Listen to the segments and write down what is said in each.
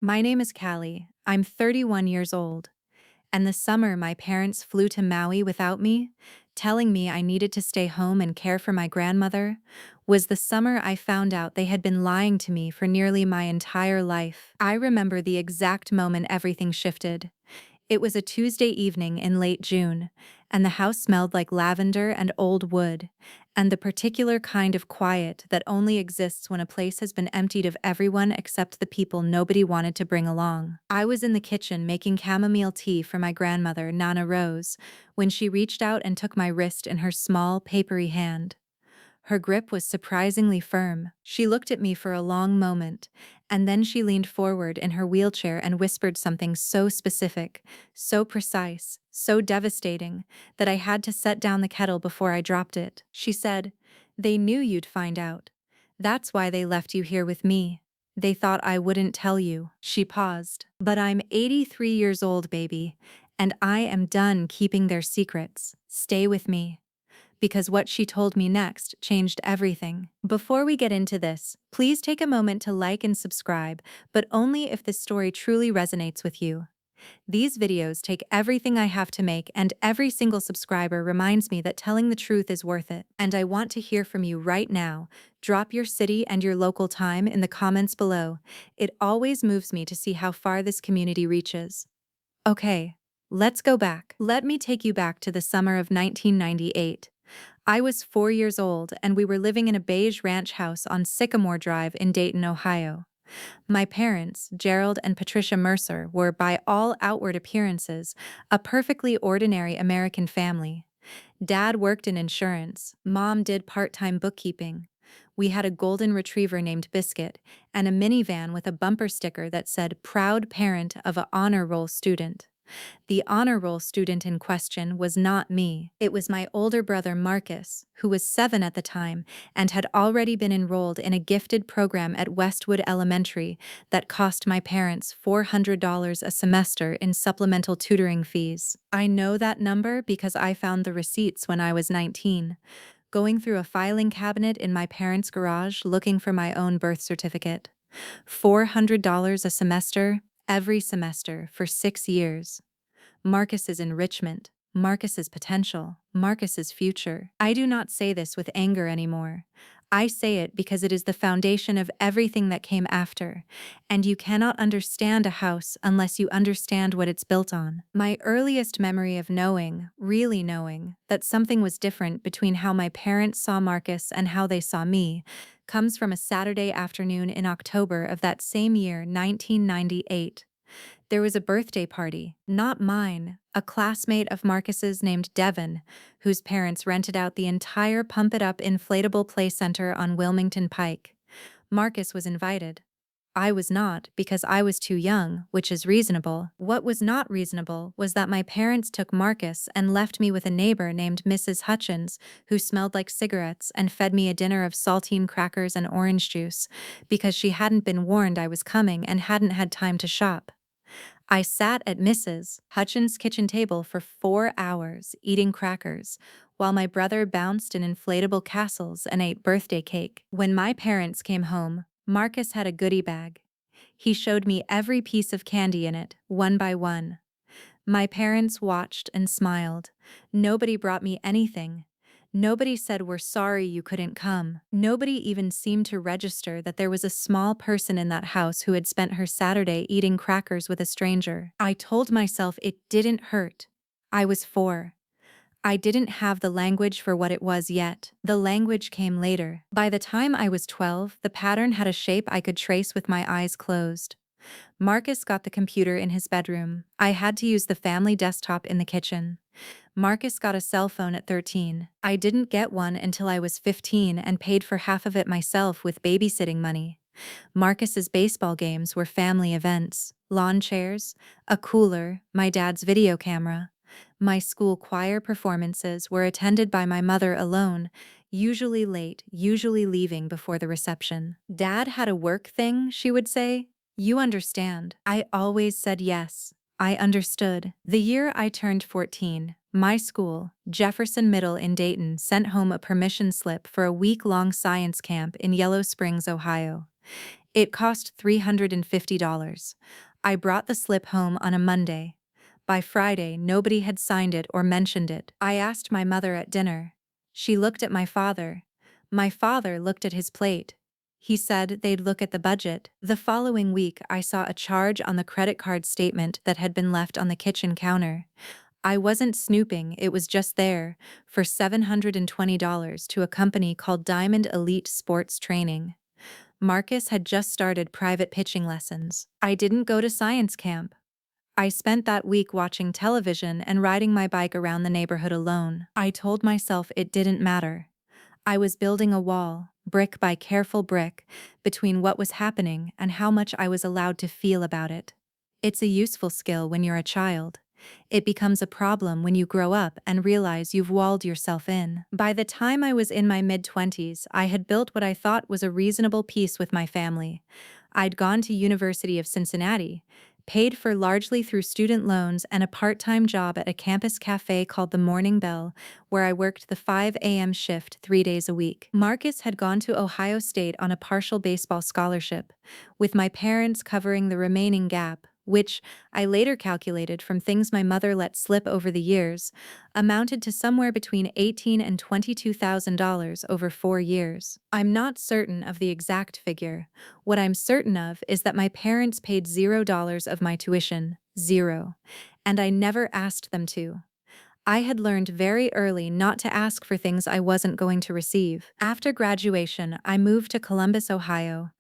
My name is Callie. I'm 31 years old. And the summer my parents flew to Maui without me, telling me I needed to stay home and care for my grandmother, was the summer I found out they had been lying to me for nearly my entire life. I remember the exact moment everything shifted. It was a Tuesday evening in late June, and the house smelled like lavender and old wood, and the particular kind of quiet that only exists when a place has been emptied of everyone except the people nobody wanted to bring along. I was in the kitchen making chamomile tea for my grandmother, Nana Rose, when she reached out and took my wrist in her small, papery hand. Her grip was surprisingly firm. She looked at me for a long moment, and then she leaned forward in her wheelchair and whispered something so specific, so precise, so devastating, that I had to set down the kettle before I dropped it. She said, "They knew you'd find out. That's why they left you here with me. They thought I wouldn't tell you." She paused. "But I'm 83 years old, baby, and I am done keeping their secrets. Stay with me." Because what she told me next changed everything. Before we get into this, please take a moment to like and subscribe, but only if this story truly resonates with you. These videos take everything I have to make, and every single subscriber reminds me that telling the truth is worth it. And I want to hear from you right now. Drop your city and your local time in the comments below. It always moves me to see how far this community reaches. Okay, let's go back. Let me take you back to the summer of 1998. I was 4 years old, and we were living in a beige ranch house on Sycamore Drive in Dayton, Ohio. My parents, Gerald and Patricia Mercer, were, by all outward appearances, a perfectly ordinary American family. Dad worked in insurance, Mom did part-time bookkeeping. We had a golden retriever named Biscuit, and a minivan with a bumper sticker that said, "Proud parent of a honor roll student." The honor roll student in question was not me. It was my older brother Marcus, who was 7 at the time and had already been enrolled in a gifted program at Westwood Elementary that cost my parents $400 a semester in supplemental tutoring fees. I know that number because I found the receipts when I was 19, going through a filing cabinet in my parents' garage looking for my own birth certificate. $400 a semester, every semester, for 6 years. Marcus's enrichment, Marcus's potential, Marcus's future. I do not say this with anger anymore. I say it because it is the foundation of everything that came after, and you cannot understand a house unless you understand what it's built on. My earliest memory of knowing, really knowing, that something was different between how my parents saw Marcus and how they saw me, comes from a Saturday afternoon in October of that same year, 1998. There was a birthday party, not mine, a classmate of Marcus's named Devin, whose parents rented out the entire pump-it-up inflatable play center on Wilmington Pike. Marcus was invited. I was not, because I was too young, which is reasonable. What was not reasonable was that my parents took Marcus and left me with a neighbor named Mrs. Hutchins, who smelled like cigarettes and fed me a dinner of saltine crackers and orange juice, because she hadn't been warned I was coming and hadn't had time to shop. I sat at Mrs. Hutchins' kitchen table for 4 hours, eating crackers, while my brother bounced in inflatable castles and ate birthday cake. When my parents came home, Marcus had a goodie bag. He showed me every piece of candy in it, one by one. My parents watched and smiled. Nobody brought me anything. Nobody said, "We're sorry you couldn't come." Nobody even seemed to register that there was a small person in that house who had spent her Saturday eating crackers with a stranger. I told myself it didn't hurt. I was 4. I didn't have the language for what it was yet. The language came later. By the time I was 12, the pattern had a shape I could trace with my eyes closed. Marcus got the computer in his bedroom. I had to use the family desktop in the kitchen. Marcus got a cell phone at 13. I didn't get one until I was 15 and paid for half of it myself with babysitting money. Marcus's baseball games were family events, lawn chairs, a cooler, my dad's video camera. My school choir performances were attended by my mother alone, usually late, usually leaving before the reception. "Dad had a work thing," she would say. "You understand." I always said yes. I understood. The year I turned 14, my school, Jefferson Middle in Dayton, sent home a permission slip for a week-long science camp in Yellow Springs, Ohio. It cost $350. I brought the slip home on a Monday. By Friday, nobody had signed it or mentioned it. I asked my mother at dinner. She looked at my father. My father looked at his plate. He said they'd look at the budget. The following week, I saw a charge on the credit card statement that had been left on the kitchen counter. I wasn't snooping, it was just there, for $720 to a company called Diamond Elite Sports Training. Marcus had just started private pitching lessons. I didn't go to science camp. I spent that week watching television and riding my bike around the neighborhood alone. I told myself it didn't matter. I was building a wall, brick by careful brick, between what was happening and how much I was allowed to feel about it. It's a useful skill when you're a child. It becomes a problem when you grow up and realize you've walled yourself in. By the time I was in my mid-20s, I had built what I thought was a reasonable peace with my family. I'd gone to University of Cincinnati, paid for largely through student loans and a part-time job at a campus cafe called the Morning Bell, where I worked the 5 a.m. shift 3 days a week. Marcus had gone to Ohio State on a partial baseball scholarship, with my parents covering the remaining gap, which, I later calculated from things my mother let slip over the years, amounted to somewhere between $18,000 and $22,000 over 4 years. I'm not certain of the exact figure. What I'm certain of is that my parents paid $0 of my tuition, zero, and I never asked them to. I had learned very early not to ask for things I wasn't going to receive. After graduation, I moved to Columbus, Ohio.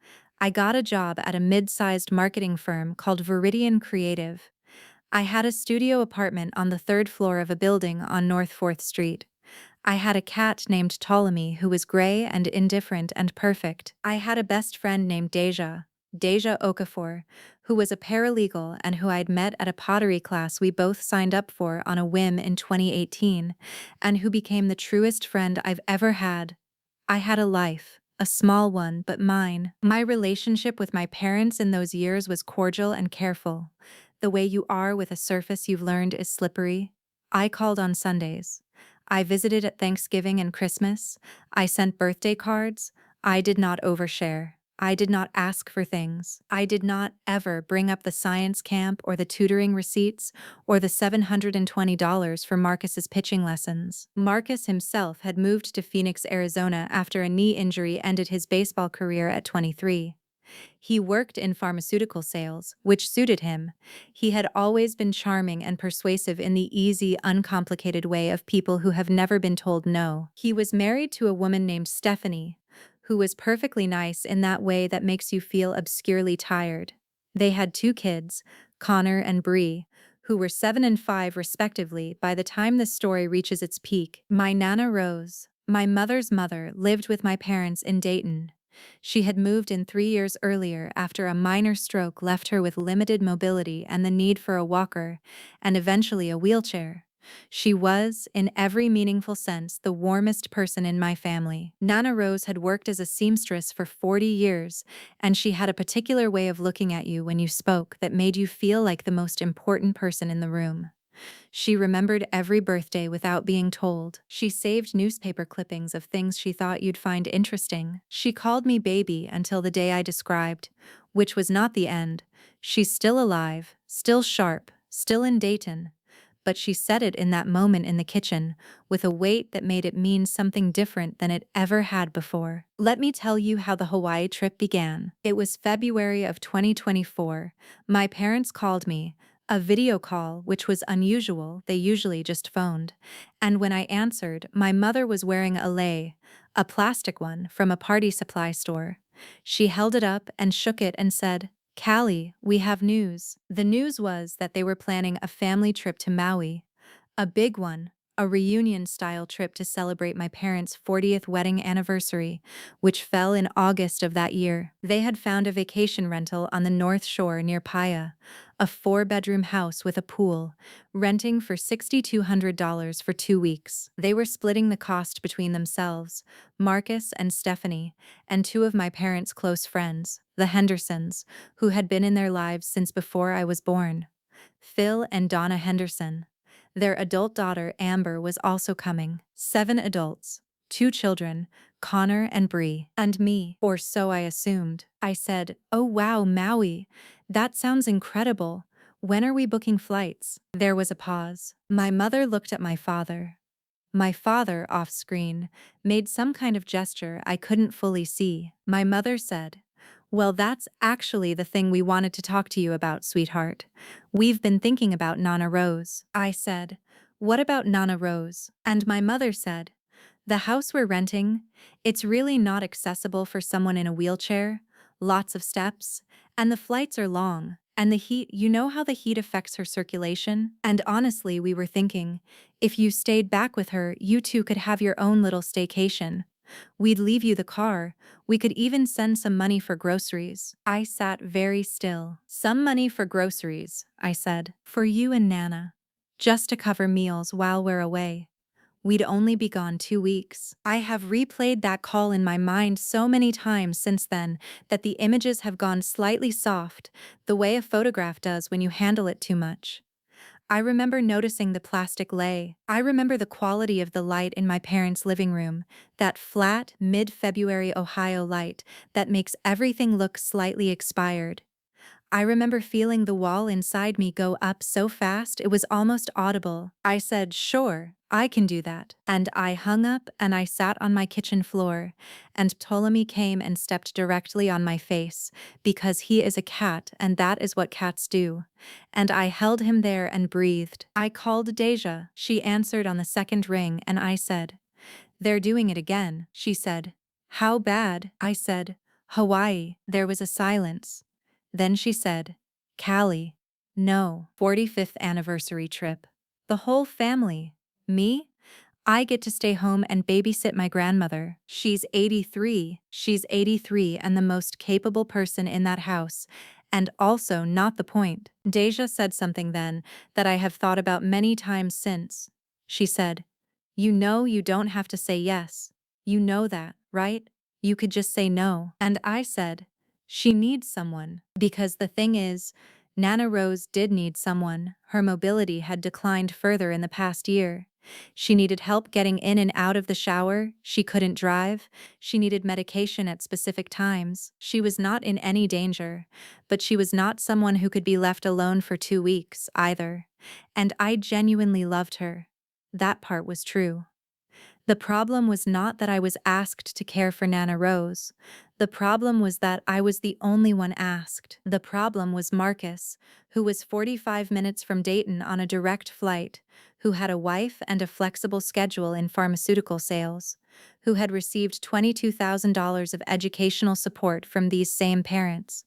I got a job at a mid-sized marketing firm called Veridian Creative. I had a studio apartment on the 3rd floor of a building on North 4th Street. I had a cat named Ptolemy who was gray and indifferent and perfect. I had a best friend named Deja, Deja Okafor, who was a paralegal and who I'd met at a pottery class we both signed up for on a whim in 2018, and who became the truest friend I've ever had. I had a life, a small one, but mine. My relationship with my parents in those years was cordial and careful. The way you are with a surface you've learned is slippery. I called on Sundays. I visited at Thanksgiving and Christmas. I sent birthday cards. I did not overshare. I did not ask for things. I did not ever bring up the science camp or the tutoring receipts or the $720 for Marcus's pitching lessons. Marcus himself had moved to Phoenix, Arizona after a knee injury ended his baseball career at 23. He worked in pharmaceutical sales, which suited him. He had always been charming and persuasive in the easy, uncomplicated way of people who have never been told no. He was married to a woman named Stephanie, who was perfectly nice in that way that makes you feel obscurely tired. They had 2 kids, Connor and Bree, who were 7 and 5 respectively by the time the story reaches its peak. My Nana Rose, my mother's mother, lived with my parents in Dayton. She had moved in 3 years earlier after a minor stroke left her with limited mobility and the need for a walker, and eventually a wheelchair. She was, in every meaningful sense, the warmest person in my family. Nana Rose had worked as a seamstress for 40 years, and she had a particular way of looking at you when you spoke that made you feel like the most important person in the room. She remembered every birthday without being told. She saved newspaper clippings of things she thought you'd find interesting. She called me baby until the day I described, which was not the end. She's still alive, still sharp, still in Dayton. But she said it in that moment in the kitchen, with a weight that made it mean something different than it ever had before. Let me tell you how the Hawaii trip began. It was February of 2024. My parents called me, a video call, which was unusual, they usually just phoned. And when I answered, my mother was wearing a lei, a plastic one from a party supply store. She held it up and shook it and said, "Callie, we have news." The news was that they were planning a family trip to Maui. A big one, a reunion-style trip to celebrate my parents' 40th wedding anniversary, which fell in August of that year. They had found a vacation rental on the North Shore near Paia, a 4-bedroom house with a pool, renting for $6,200 for 2 weeks. They were splitting the cost between themselves, Marcus and Stephanie, and 2 of my parents' close friends, the Hendersons, who had been in their lives since before I was born. Phil and Donna Henderson. Their adult daughter, Amber, was also coming. 7 adults, 2 children, Connor and Bree. And me. Or so I assumed. I said, "Oh wow, Maui. That sounds incredible. When are we booking flights?" There was a pause. My mother looked at my father. My father, off screen, made some kind of gesture I couldn't fully see. My mother said, "Well, that's actually the thing we wanted to talk to you about, sweetheart. We've been thinking about Nana Rose." I said, "What about Nana Rose?" And my mother said, "The house we're renting, it's really not accessible for someone in a wheelchair, lots of steps, and the flights are long, and the heat, you know how the heat affects her circulation? And honestly, we were thinking, if you stayed back with her, you two could have your own little staycation. We'd leave you the car. We could even send some money for groceries." I sat very still. "Some money for groceries," I said. "For you and Nana. Just to cover meals while we're away. We'd only be gone 2 weeks." I have replayed that call in my mind so many times since then that the images have gone slightly soft, the way a photograph does when you handle it too much. I remember noticing the plastic lay. I remember the quality of the light in my parents' living room, that flat, mid-February Ohio light that makes everything look slightly expired. I remember feeling the wall inside me go up so fast it was almost audible. I said, "Sure, I can do that." And I hung up and I sat on my kitchen floor, and Ptolemy came and stepped directly on my face, because he is a cat and that is what cats do. And I held him there and breathed. I called Deja. She answered on the second ring and I said, "They're doing it again." She said, "How bad?" I said, "Hawaii." There was a silence. Then she said, "Callie." "No, 45th anniversary trip. The whole family. Me? I get to stay home and babysit my grandmother. She's 83. She's 83 and the most capable person in that house. And also not the point." Deja said something then that I have thought about many times since. She said, "You know you don't have to say yes. You know that, right? You could just say no." And I said, "She needs someone." Because the thing is, Nana Rose did need someone. Her mobility had declined further in the past year. She needed help getting in and out of the shower, she couldn't drive, she needed medication at specific times. She was not in any danger, but she was not someone who could be left alone for 2 weeks, either. And I genuinely loved her. That part was true. The problem was not that I was asked to care for Nana Rose. The problem was that I was the only one asked. The problem was Marcus, who was 45 minutes from Dayton on a direct flight, who had a wife and a flexible schedule in pharmaceutical sales, who had received $22,000 of educational support from these same parents.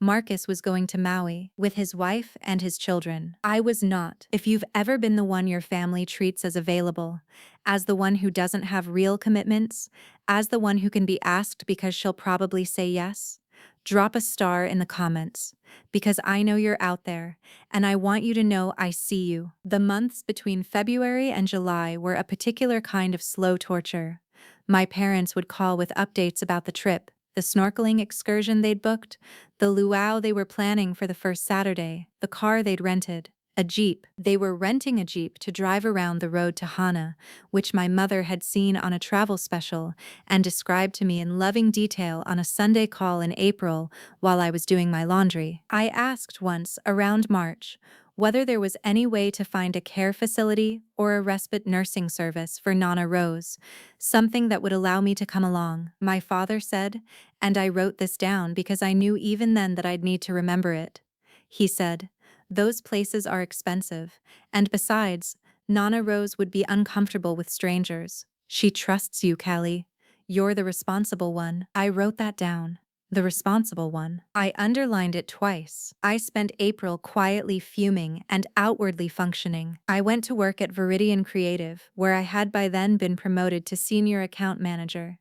Marcus was going to Maui with his wife and his children. I was not. If you've ever been the one your family treats as available, as the one who doesn't have real commitments, as the one who can be asked because she'll probably say yes, drop a star in the comments, because I know you're out there, and I want you to know I see you. The months between February and July were a particular kind of slow torture. My parents would call with updates about the trip, the snorkeling excursion they'd booked, the luau they were planning for the first Saturday, the car they'd rented, a Jeep. They were renting a Jeep to drive around the road to Hana, which my mother had seen on a travel special and described to me in loving detail on a Sunday call in April while I was doing my laundry. I asked once, around March, whether there was any way to find a care facility or a respite nursing service for Nana Rose, something that would allow me to come along. My father said, and I wrote this down because I knew even then that I'd need to remember it. He said, "Those places are expensive, and besides, Nana Rose would be uncomfortable with strangers. She trusts you, Callie. You're the responsible one." I wrote that down. The responsible one. I underlined it twice. I spent April quietly fuming and outwardly functioning. I went to work at Veridian Creative, where I had by then been promoted to senior account manager.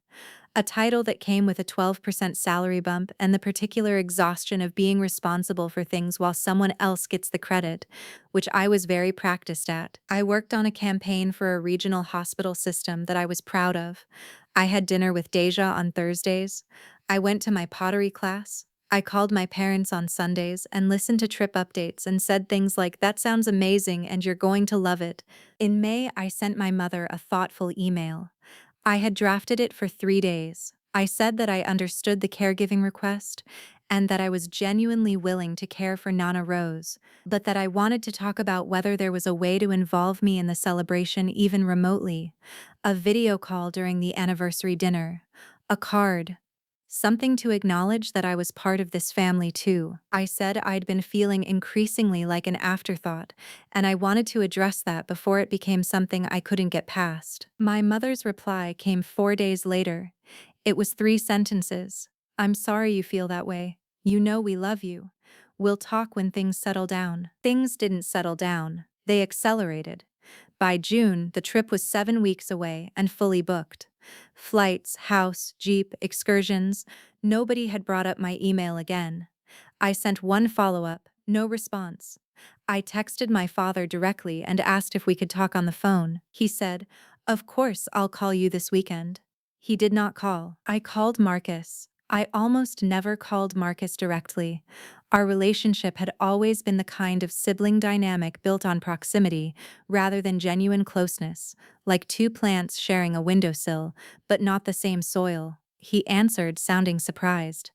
A title that came with a 12% salary bump and the particular exhaustion of being responsible for things while someone else gets the credit, which I was very practiced at. I worked on a campaign for a regional hospital system that I was proud of. I had dinner with Deja on Thursdays. I went to my pottery class. I called my parents on Sundays and listened to trip updates and said things like, "That sounds amazing and you're going to love it." In May, I sent my mother a thoughtful email. I had drafted it for 3 days. I said that I understood the caregiving request and that I was genuinely willing to care for Nana Rose, but that I wanted to talk about whether there was a way to involve me in the celebration even remotely. A video call during the anniversary dinner. A card. Something to acknowledge that I was part of this family too. I said I'd been feeling increasingly like an afterthought, and I wanted to address that before it became something I couldn't get past. My mother's reply came 4 days later. It was 3 sentences. I'm sorry you feel that way. You know we love you. We'll talk when things settle down. Things didn't settle down. They accelerated. By June, the trip was 7 weeks away and fully booked. Flights, house, jeep, excursions. Nobody had brought up my email again. I sent one follow-up, no response. I texted my father directly and asked if we could talk on the phone. He said, "Of course, I'll call you this weekend." He did not call. I called Marcus. I almost never called Marcus directly. Our relationship had always been the kind of sibling dynamic built on proximity rather than genuine closeness, like two plants sharing a windowsill, but not the same soil. He answered, sounding surprised.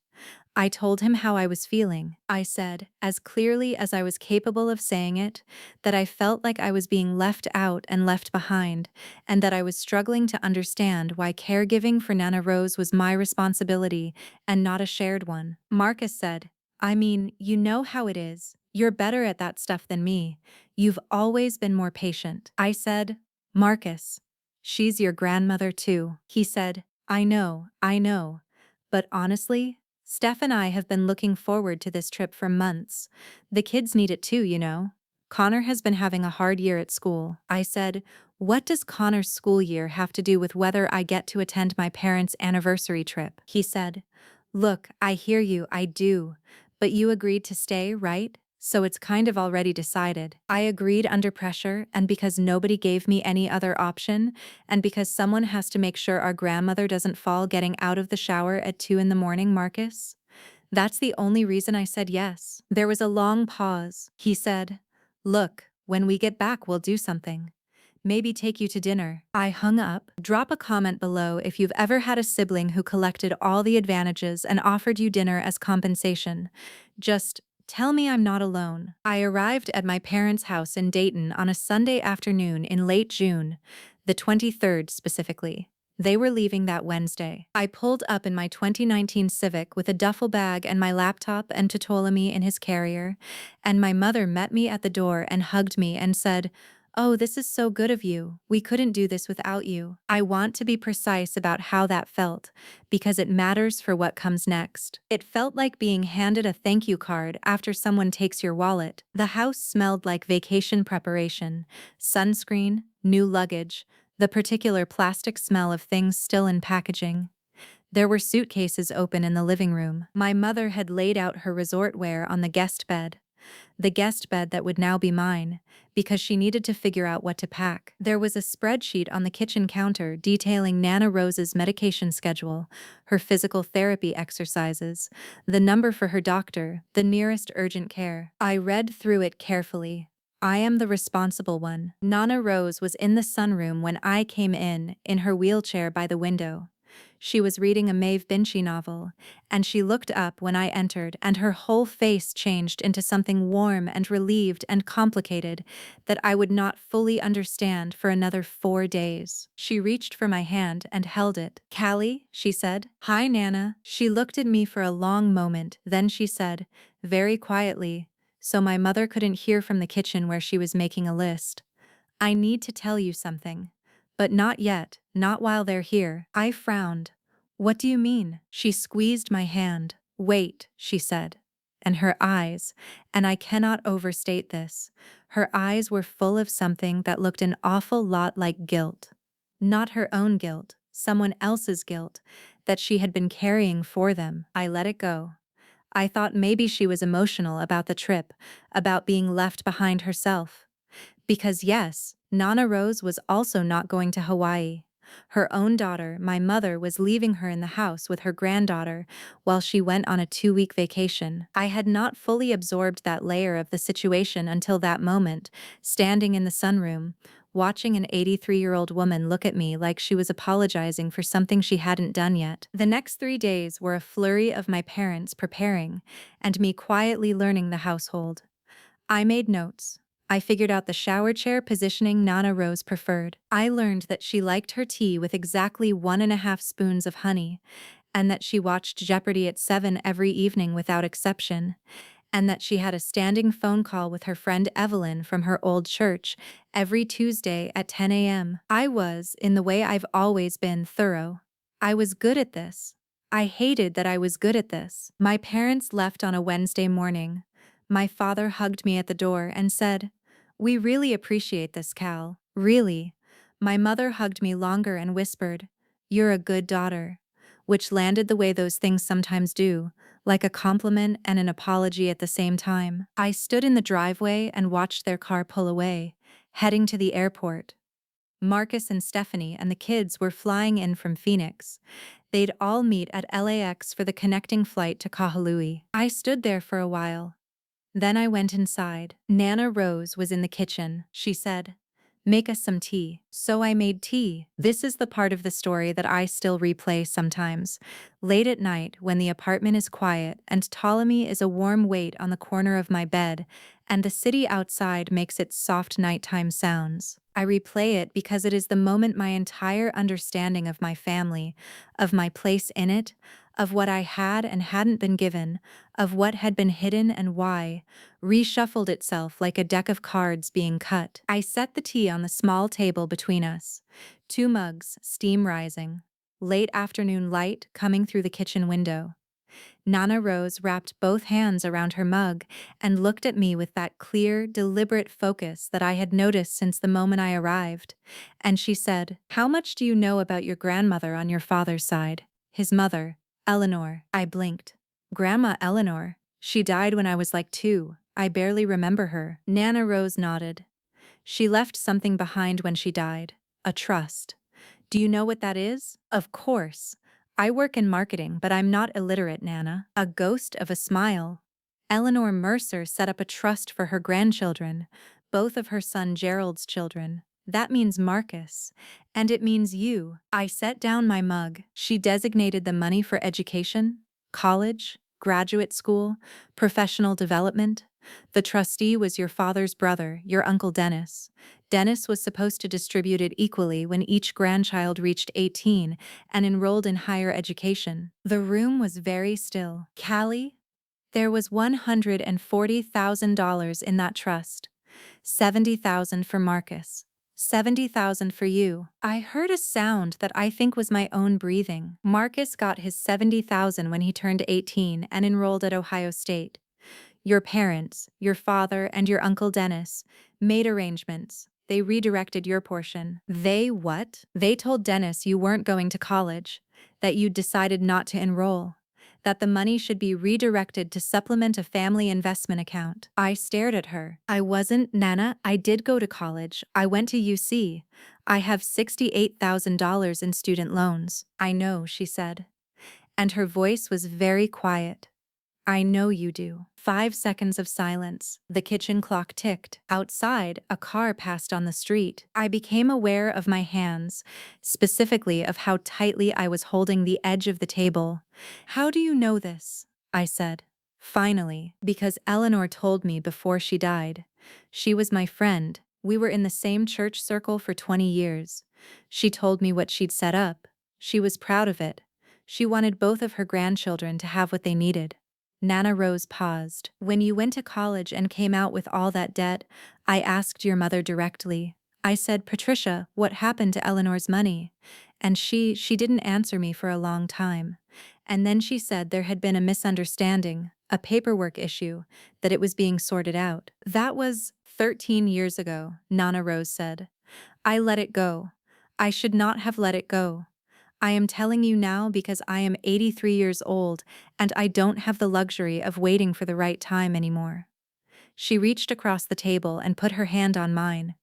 I told him how I was feeling. I said, as clearly as I was capable of saying it, that I felt like I was being left out and left behind, and that I was struggling to understand why caregiving for Nana Rose was my responsibility and not a shared one. Marcus said, I mean, you know how it is. You're better at that stuff than me. You've always been more patient. I said, Marcus, she's your grandmother too. He said, I know. But honestly, Steph and I have been looking forward to this trip for months. The kids need it too, you know. Connor has been having a hard year at school. I said, what does Connor's school year have to do with whether I get to attend my parents' anniversary trip? He said, look, I hear you, I do. But you agreed to stay, right? So it's kind of already decided. I agreed under pressure, and because nobody gave me any other option, and because someone has to make sure our grandmother doesn't fall getting out of the shower at 2 in the morning, Marcus. That's the only reason I said yes. There was a long pause. He said, look, when we get back we'll do something. Maybe take you to dinner. I hung up. Drop a comment below if you've ever had a sibling who collected all the advantages and offered you dinner as compensation. Just tell me I'm not alone. I arrived at my parents' house in Dayton on a Sunday afternoon in late June, the 23rd specifically. They were leaving that Wednesday. I pulled up in my 2019 Civic with a duffel bag and my laptop and Ptolemy in his carrier, and my mother met me at the door and hugged me and said, oh, this is so good of you. We couldn't do this without you. I want to be precise about how that felt, because it matters for what comes next. It felt like being handed a thank you card after someone takes your wallet. The house smelled like vacation preparation, sunscreen, new luggage, the particular plastic smell of things still in packaging. There were suitcases open in the living room. My mother had laid out her resort wear on the guest bed. The guest bed that would now be mine, because she needed to figure out what to pack. There was a spreadsheet on the kitchen counter detailing Nana Rose's medication schedule, her physical therapy exercises, the number for her doctor, the nearest urgent care. I read through it carefully. I am the responsible one. Nana Rose was in the sunroom when I came in her wheelchair by the window. She was reading a Maeve Binchy novel, and she looked up when I entered, and her whole face changed into something warm and relieved and complicated that I would not fully understand for another 4 days. She reached for my hand and held it. Callie, she said. Hi, Nana. She looked at me for a long moment, then she said, very quietly, so my mother couldn't hear from the kitchen where she was making a list. I need to tell you something. But not yet, not while they're here. I frowned. What do you mean? She squeezed my hand. Wait, she said. And her eyes, and I cannot overstate this, her eyes were full of something that looked an awful lot like guilt. Not her own guilt, someone else's guilt, that she had been carrying for them. I let it go. I thought maybe she was emotional about the trip, about being left behind herself. Because yes, Nana Rose was also not going to Hawaii. Her own daughter, my mother, was leaving her in the house with her granddaughter while she went on a 2-week vacation. I had not fully absorbed that layer of the situation until that moment, standing in the sunroom, watching an 83-year-old woman look at me like she was apologizing for something she hadn't done yet. The next 3 days were a flurry of my parents preparing and me quietly learning the household. I made notes. I figured out the shower chair positioning Nana Rose preferred. I learned that she liked her tea with exactly 1.5 spoons of honey, and that she watched Jeopardy at 7 every evening without exception, and that she had a standing phone call with her friend Evelyn from her old church every Tuesday at 10 a.m. I was, in the way I've always been, thorough. I was good at this. I hated that I was good at this. My parents left on a Wednesday morning. My father hugged me at the door and said, "We really appreciate this, Cal. Really." My mother hugged me longer and whispered, "You're a good daughter," which landed the way those things sometimes do, like a compliment and an apology at the same time. I stood in the driveway and watched their car pull away, heading to the airport. Marcus and Stephanie and the kids were flying in from Phoenix. They'd all meet at LAX for the connecting flight to Kahului. I stood there for a while. Then I went inside. Nana Rose was in the kitchen. She said, "Make us some tea." So I made tea. This is the part of the story that I still replay sometimes. Late at night, when the apartment is quiet and Ptolemy is a warm weight on the corner of my bed, and the city outside makes its soft nighttime sounds. I replay it because it is the moment my entire understanding of my family, of my place in it, of what I had and hadn't been given, of what had been hidden and why, reshuffled itself like a deck of cards being cut. I set the tea on the small table between us. 2 mugs, steam rising. Late afternoon light coming through the kitchen window. Nana Rose wrapped both hands around her mug and looked at me with that clear, deliberate focus that I had noticed since the moment I arrived. And she said, "How much do you know about your grandmother on your father's side?" "His mother, Eleanor." I blinked. "Grandma Eleanor? She died when I was like 2. I barely remember her." Nana Rose nodded. "She left something behind when she died. A trust. Do you know what that is?" "Of course. I work in marketing, but I'm not illiterate, Nana." A ghost of a smile. "Eleanor Mercer set up a trust for her grandchildren, both of her son Gerald's children. That means Marcus. And it means you." I set down my mug. "She designated the money for education, college, graduate school, professional development. The trustee was your father's brother, your Uncle Dennis. Dennis was supposed to distribute it equally when each grandchild reached 18 and enrolled in higher education." The room was very still. "Callie, there was $140,000 in that trust. 70,000 for Marcus. 70,000 for you." I heard a sound that I think was my own breathing. "Marcus got his 70,000 when he turned 18 and enrolled at Ohio State. Your parents, your father and your Uncle Dennis, made arrangements. They redirected your portion." "They what?" "They told Dennis you weren't going to college, that you'd decided not to enroll, that the money should be redirected to supplement a family investment account." I stared at her. "I wasn't, Nana. I did go to college. I went to UC. I have $68,000 in student loans." "I know," she said. And her voice was very quiet. "I know you do." 5 seconds of silence. The kitchen clock ticked. Outside, a car passed on the street. I became aware of my hands, specifically of how tightly I was holding the edge of the table. "How do you know this?" I said. "Finally, because Eleanor told me before she died. She was my friend. We were in the same church circle for 20 years. She told me what she'd set up. She was proud of it. She wanted both of her grandchildren to have what they needed." Nana Rose paused. "When you went to college and came out with all that debt, I asked your mother directly. I said, 'Patricia, what happened to Eleanor's money?' And she didn't answer me for a long time. And then she said there had been a misunderstanding, a paperwork issue, that it was being sorted out." "That was 13 years ago," Nana Rose said. "I let it go. I should not have let it go. I am telling you now because I am 83 years old and I don't have the luxury of waiting for the right time anymore." She reached across the table and put her hand on mine.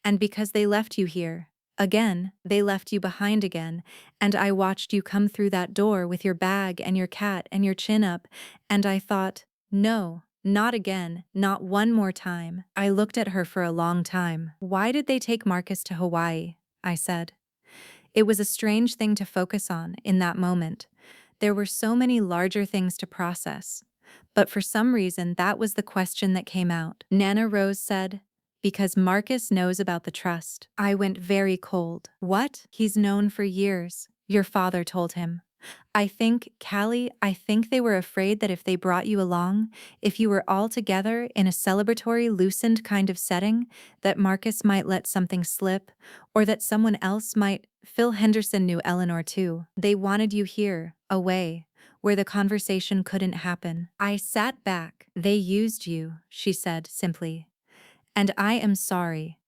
"And because they left you here. Again, they left you behind again, and I watched you come through that door with your bag and your cat and your chin up, and I thought, no, Not again, not one more time. I looked at her for a long time. Why did they take Marcus to Hawaii? I said. It was a strange thing to focus on in that moment. There were so many larger things to process. But for some reason, that was the question that came out. Nana Rose said, because Marcus knows about the trust. I went very cold. What? He's known for years, your father told him. Callie, I think they were afraid that if they brought you along, if you were all together in a celebratory, loosened kind of setting, that Marcus might let something slip, or that someone else might. Phil Henderson knew Eleanor too. They wanted you here, away, where the conversation couldn't happen. I sat back. They used you, she said simply. And I am sorry.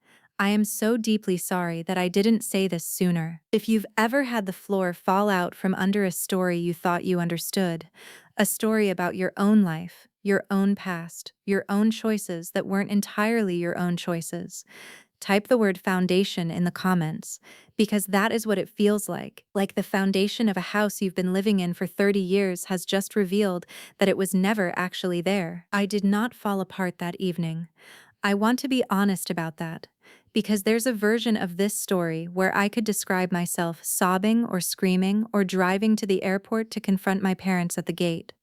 I am so deeply sorry that I didn't say this sooner. If you've ever had the floor fall out from under a story you thought you understood, a story about your own life, your own past, your own choices that weren't entirely your own choices, type the word foundation in the comments, because that is what it feels like the foundation of a house you've been living in for 30 years has just revealed that it was never actually there. I did not fall apart that evening. I want to be honest about that, because there's a version of this story where I could describe myself sobbing or screaming or driving to the airport to confront my parents at the gate.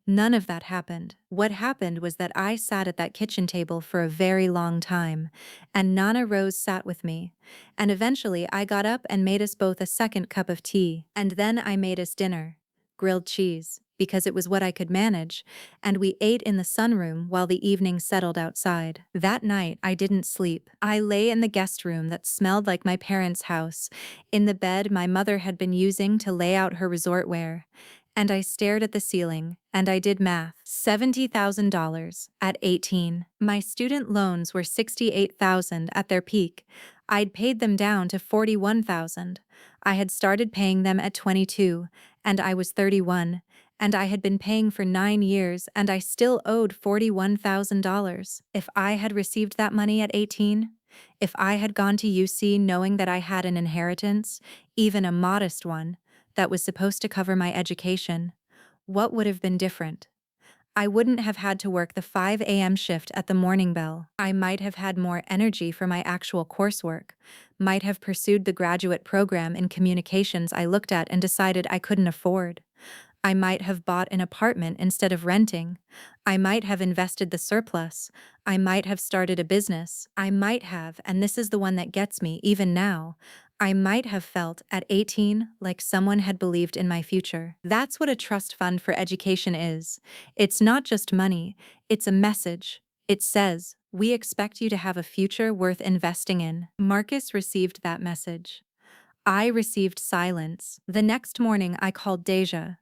None of that happened. What happened was that I sat at that kitchen table for a very long time, and Nana Rose sat with me. And eventually I got up and made us both a second cup of tea, and then I made us dinner. Grilled cheese, because it was what I could manage, and we ate in the sunroom while the evening settled outside. That night I didn't sleep. I lay in the guest room that smelled like my parents' house, in the bed my mother had been using to lay out her resort wear. And I stared at the ceiling, and I did math. $70,000 at 18. My student loans were $68,000 at their peak. I'd paid them down to $41,000. I had started paying them at 22, and I was 31, and I had been paying for 9 years, and I still owed $41,000. If I had received that money at 18, if I had gone to UC knowing that I had an inheritance, even a modest one, that was supposed to cover my education, what would have been different? I wouldn't have had to work the 5 a.m. shift at the morning bell. I might have had more energy for my actual coursework, might have pursued the graduate program in communications I looked at and decided I couldn't afford. I might have bought an apartment instead of renting. I might have invested the surplus. I might have started a business. I might have, and this is the one that gets me even now, I might have felt at 18 like someone had believed in my future. That's what a trust fund for education is. It's not just money, it's a message. It says, we expect you to have a future worth investing in. Marcus received that message. I received silence. The next morning I called Deja.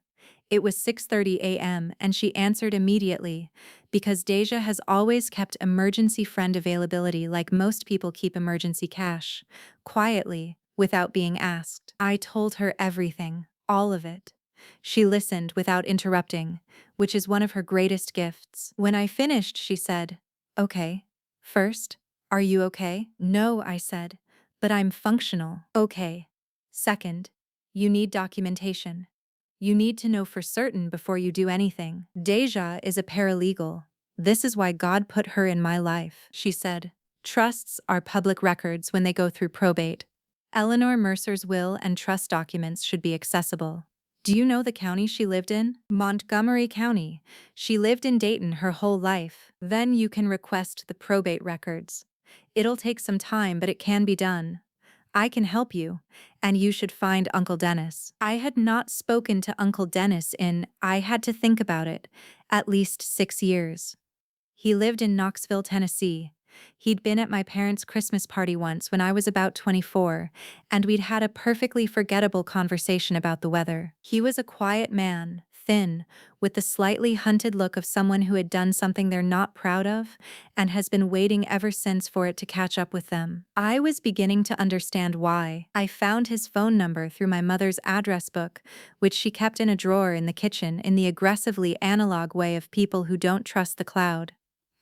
It was 6:30 a.m. and she answered immediately, because Deja has always kept emergency friend availability like most people keep emergency cash, quietly, without being asked. I told her everything, all of it. She listened without interrupting, which is one of her greatest gifts. When I finished, she said, "Okay. First, are you okay?" "No," I said, "but I'm functional." "Okay. Second, you need documentation. You need to know for certain before you do anything. Deja is a paralegal. This is why God put her in my life," she said. Trusts are public records when they go through probate. Eleanor Mercer's will and trust documents should be accessible. Do you know the county she lived in? Montgomery County. She lived in Dayton her whole life. Then you can request the probate records. It'll take some time, but it can be done. I can help you, and you should find Uncle Dennis. I had not spoken to Uncle Dennis I had to think about it, at least 6 years. He lived in Knoxville, Tennessee. He'd been at my parents' Christmas party once when I was about 24, and we'd had a perfectly forgettable conversation about the weather. He was a quiet man, thin, with the slightly hunted look of someone who had done something they're not proud of, and has been waiting ever since for it to catch up with them. I was beginning to understand why. I found his phone number through my mother's address book, which she kept in a drawer in the kitchen in the aggressively analog way of people who don't trust the cloud.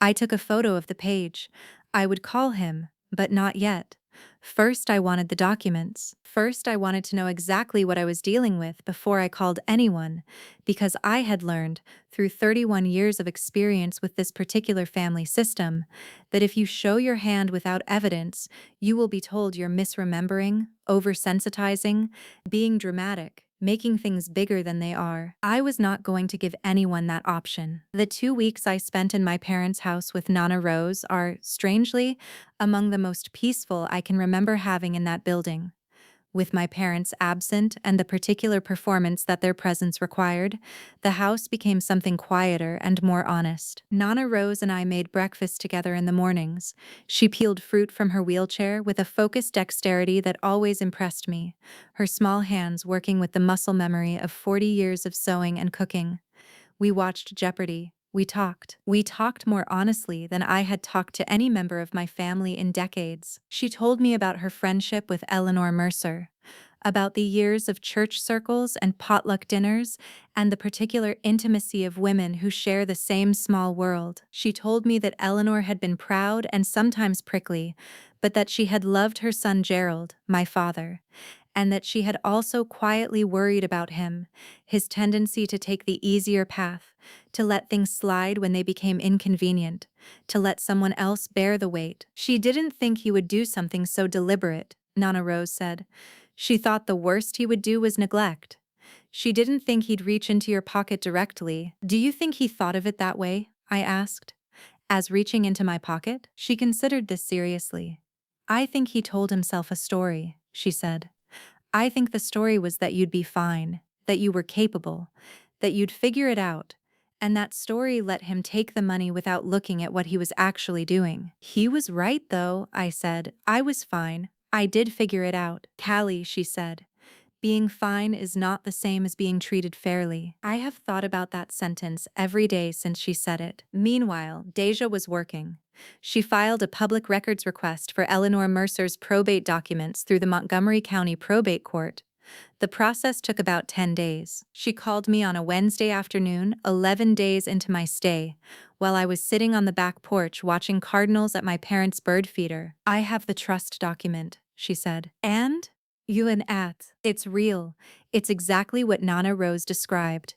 I took a photo of the page. I would call him, but not yet. First, I wanted the documents. First, I wanted to know exactly what I was dealing with before I called anyone, because I had learned, through 31 years of experience with this particular family system, that if you show your hand without evidence, you will be told you're misremembering, oversensitizing, being dramatic, making things bigger than they are. I was not going to give anyone that option. The 2 weeks I spent in my parents' house with Nana Rose are, strangely, among the most peaceful I can remember having in that building. With my parents absent and the particular performance that their presence required, the house became something quieter and more honest. Nana Rose and I made breakfast together in the mornings. She peeled fruit from her wheelchair with a focused dexterity that always impressed me, her small hands working with the muscle memory of 40 years of sewing and cooking. We watched Jeopardy! We talked. We talked more honestly than I had talked to any member of my family in decades. She told me about her friendship with Eleanor Mercer, about the years of church circles and potluck dinners, and the particular intimacy of women who share the same small world. She told me that Eleanor had been proud and sometimes prickly, but that she had loved her son Gerald, my father, and that she had also quietly worried about him, his tendency to take the easier path, to let things slide when they became inconvenient, to let someone else bear the weight. She didn't think he would do something so deliberate, Nana Rose said. She thought the worst he would do was neglect. She didn't think he'd reach into your pocket directly. Do you think he thought of it that way? I asked. As reaching into my pocket? She considered this seriously. I think he told himself a story, she said. I think the story was that you'd be fine, that you were capable, that you'd figure it out, and that story let him take the money without looking at what he was actually doing. He was right, though, I said. I was fine. I did figure it out. Callie, she said. Being fine is not the same as being treated fairly. I have thought about that sentence every day since she said it. Meanwhile, Deja was working. She filed a public records request for Eleanor Mercer's probate documents through the Montgomery County Probate Court. The process took about 10 days. She called me on a Wednesday afternoon, 11 days into my stay, while I was sitting on the back porch watching cardinals at my parents' bird feeder. I have the trust document, she said. And? You and at. It's real. It's exactly what Nana Rose described.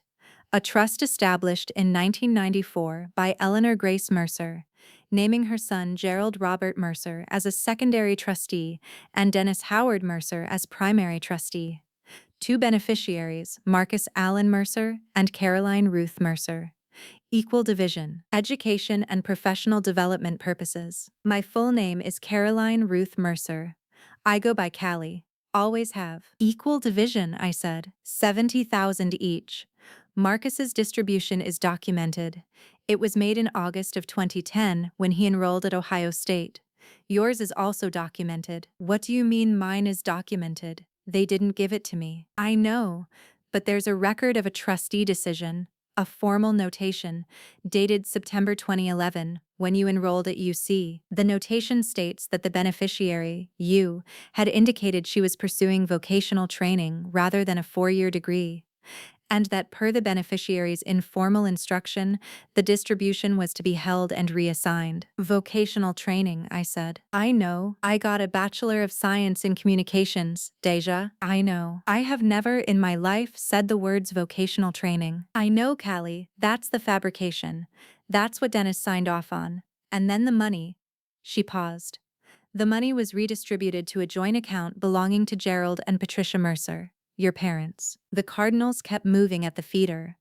A trust established in 1994 by Eleanor Grace Mercer, naming her son Gerald Robert Mercer as a secondary trustee and Dennis Howard Mercer as primary trustee. Two beneficiaries, Marcus Allen Mercer and Caroline Ruth Mercer. Equal division, education and professional development purposes. My full name is Caroline Ruth Mercer. I go by Callie. Always have. Equal division, I said. 70,000 each. Marcus's distribution is documented. It was made in August of 2010 when he enrolled at Ohio State. Yours is also documented. What do you mean mine is documented? They didn't give it to me. I know, but there's a record of a trustee decision, a formal notation, dated September 2011, when you enrolled at UC. The notation states that the beneficiary, you, had indicated she was pursuing vocational training rather than a 4-year degree, and that per the beneficiary's informal instruction, the distribution was to be held and reassigned. Vocational training, I said. I know. I got a Bachelor of Science in Communications, Deja. I know. I have never in my life said the words vocational training. I know, Callie. That's the fabrication. That's what Dennis signed off on. And then the money. She paused. The money was redistributed to a joint account belonging to Gerald and Patricia Mercer. Your parents. The cardinals kept moving at the feeder.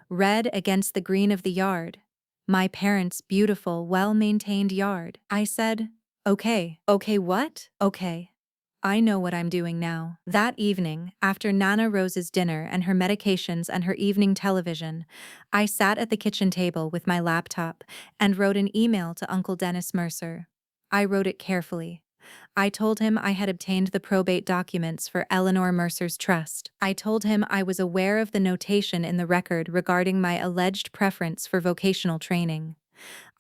Red against the green of the yard. My parents' beautiful, well-maintained yard. I said, okay. Okay what? Okay. I know what I'm doing now. That evening, after Nana Rose's dinner and her medications and her evening television, I sat at the kitchen table with my laptop and wrote an email to Uncle Dennis Mercer. I wrote it carefully. I told him I had obtained the probate documents for Eleanor Mercer's trust. I told him I was aware of the notation in the record regarding my alleged preference for vocational training.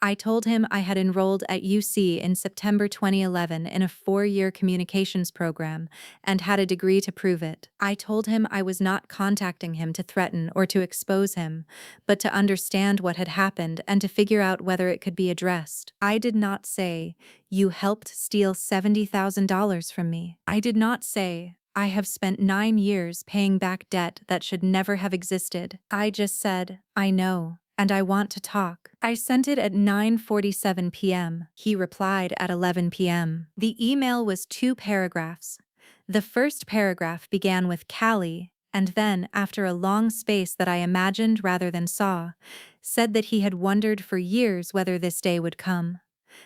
I told him I had enrolled at UC in September 2011 in a 4-year communications program and had a degree to prove it. I told him I was not contacting him to threaten or to expose him, but to understand what had happened and to figure out whether it could be addressed. I did not say, "You helped steal $70,000 from me." I did not say, "I have spent 9 years paying back debt that should never have existed." I just said, "I know, and I want to talk." I sent it at 9:47 p.m. He replied at 11 p.m. The email was 2 paragraphs. The first paragraph began with Callie, and then, after a long space that I imagined rather than saw, said that he had wondered for years whether this day would come.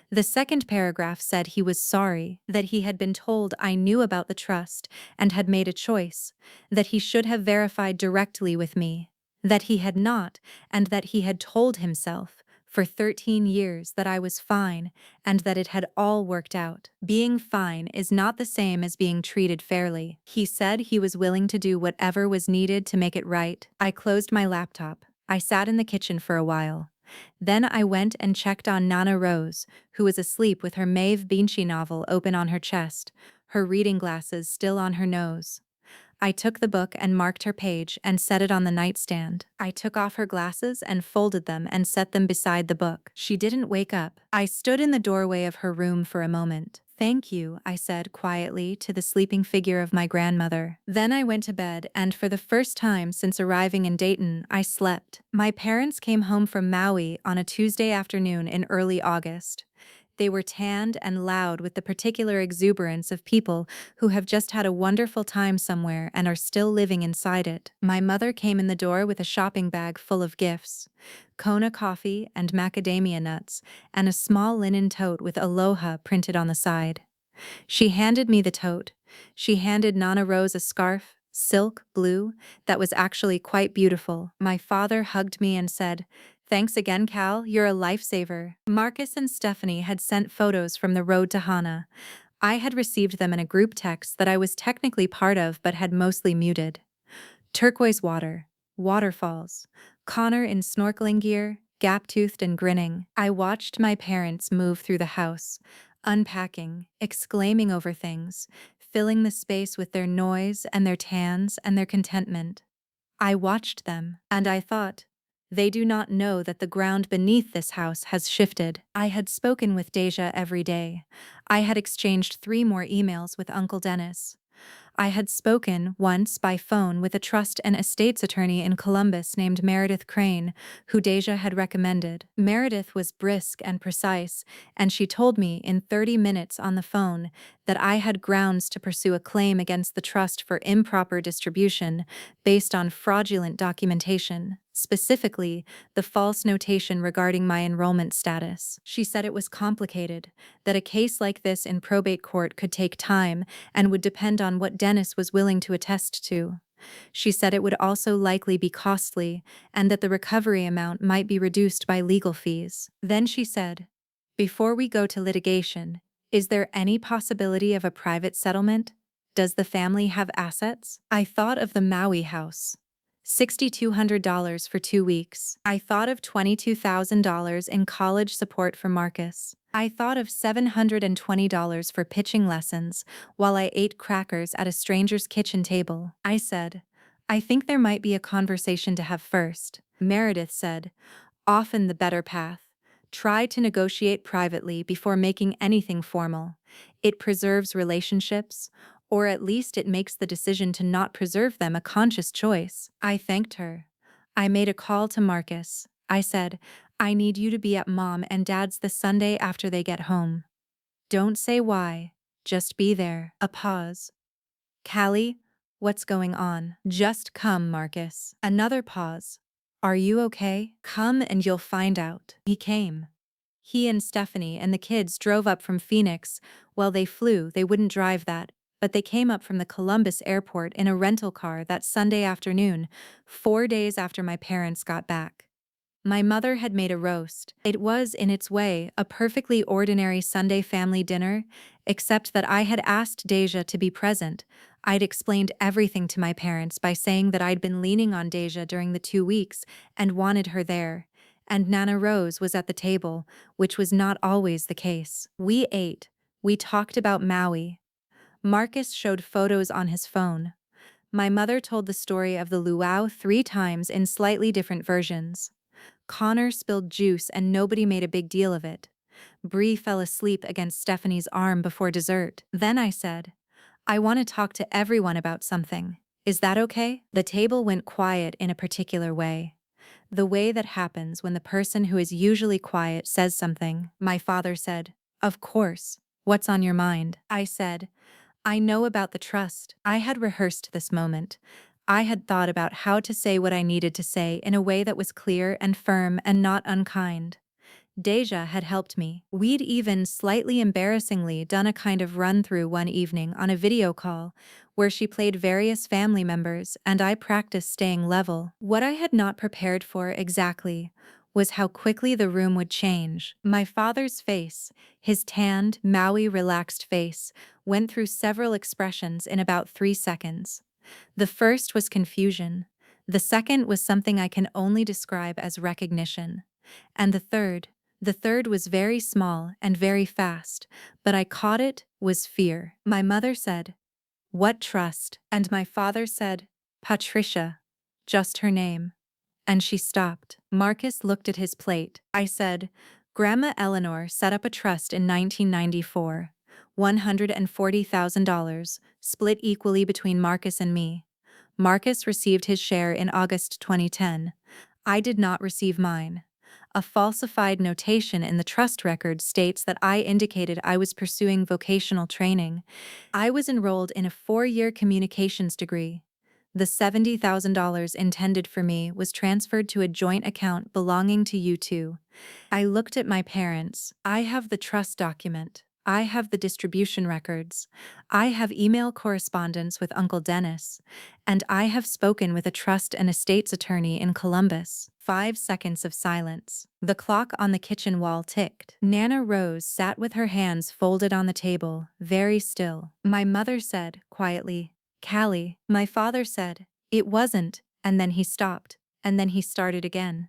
The second paragraph said he was sorry, that he had been told I knew about the trust and had made a choice, that he should have verified directly with me, that he had not, and that he had told himself, for 13 years, that I was fine and that it had all worked out. Being fine is not the same as being treated fairly. He said he was willing to do whatever was needed to make it right. I closed my laptop. I sat in the kitchen for a while. Then I went and checked on Nana Rose, who was asleep with her Maeve Binchy novel open on her chest, her reading glasses still on her nose. I took the book and marked her page and set it on the nightstand. I took off her glasses and folded them and set them beside the book. She didn't wake up. I stood in the doorway of her room for a moment. "Thank you," I said quietly to the sleeping figure of my grandmother. Then I went to bed, and for the first time since arriving in Dayton, I slept. My parents came home from Maui on a Tuesday afternoon in early August. They were tanned and loud with the particular exuberance of people who have just had a wonderful time somewhere and are still living inside it. My mother came in the door with a shopping bag full of gifts, Kona coffee and macadamia nuts, and a small linen tote with Aloha printed on the side. She handed me the tote. She handed Nana Rose a scarf, silk blue, that was actually quite beautiful. My father hugged me and said, "Thanks again, Cal, you're a lifesaver." Marcus and Stephanie had sent photos from the road to Hana. I had received them in a group text that I was technically part of but had mostly muted. Turquoise water, waterfalls, Connor in snorkeling gear, gap-toothed and grinning. I watched my parents move through the house, unpacking, exclaiming over things, filling the space with their noise and their tans and their contentment. I watched them, and I thought, they do not know that the ground beneath this house has shifted. I had spoken with Deja every day. I had exchanged 3 more emails with Uncle Dennis. I had spoken once by phone with a trust and estates attorney in Columbus named Meredith Crane, who Deja had recommended. Meredith was brisk and precise, and she told me in 30 minutes on the phone that I had grounds to pursue a claim against the trust for improper distribution based on fraudulent documentation, specifically the false notation regarding my enrollment status. She said it was complicated, that a case like this in probate court could take time and would depend on what Dennis was willing to attest to. She said it would also likely be costly and that the recovery amount might be reduced by legal fees. Then she said, "Before we go to litigation, is there any possibility of a private settlement? Does the family have assets?" I thought of the Maui house. $6,200 for 2 weeks. I thought of $22,000 in college support for Marcus. I thought of $720 for pitching lessons while I ate crackers at a stranger's kitchen table. I said, "I think there might be a conversation to have first." Meredith said, "Often the better path. Try to negotiate privately before making anything formal. It preserves relationships, or at least it makes the decision to not preserve them a conscious choice." I thanked her. I made a call to Marcus. I said, "I need you to be at Mom and Dad's the Sunday after they get home. Don't say why, just be there." A pause. "Callie, what's going on?" "Just come, Marcus." Another pause. "Are you okay?" "Come and you'll find out." He came. He and Stephanie and the kids drove up from Phoenix. Well, they flew, they wouldn't drive that, but they came up from the Columbus airport in a rental car that Sunday afternoon, 4 days after my parents got back. My mother had made a roast. It was, in its way, a perfectly ordinary Sunday family dinner, except that I had asked Deja to be present. I'd explained everything to my parents by saying that I'd been leaning on Deja during the 2 weeks and wanted her there, And Nana Rose was at the table, which was not always the case. We ate. We talked about Maui. Marcus showed photos on his phone. My mother told the story of the luau 3 times in slightly different versions. Connor spilled juice and nobody made a big deal of it. Bree fell asleep against Stephanie's arm before dessert. Then I said, I want to talk to everyone about something. Is that okay? The table went quiet in a particular way. The way that happens when the person who is usually quiet says something. My father said, Of course. What's on your mind? I said, I know about the trust. I had rehearsed this moment. I had thought about how to say what I needed to say in a way that was clear and firm and not unkind. Deja had helped me. We'd even, slightly embarrassingly, done a kind of run-through one evening on a video call, where she played various family members and I practiced staying level. What I had not prepared for exactly was how quickly the room would change. My father's face, his tanned, Maui relaxed face, went through several expressions in about 3 seconds. The first was confusion. The second was something I can only describe as recognition. And the third was very small and very fast, but I caught it, was fear. My mother said, What trust? And my father said, Patricia. Just her name. And she stopped. Marcus looked at his plate. I said, Grandma Eleanor set up a trust in 1994. $140,000, split equally between Marcus and me. Marcus received his share in August 2010. I did not receive mine. A falsified notation in the trust record states that I indicated I was pursuing vocational training. I was enrolled in a 4-year communications degree. The $70,000 intended for me was transferred to a joint account belonging to you two. I looked at my parents. I have the trust document. I have the distribution records. I have email correspondence with Uncle Dennis. And I have spoken with a trust and estates attorney in Columbus. 5 seconds of silence. The clock on the kitchen wall ticked. Nana Rose sat with her hands folded on the table, very still. My mother said, quietly, Callie. My father said, It wasn't, and then he stopped, and then he started again.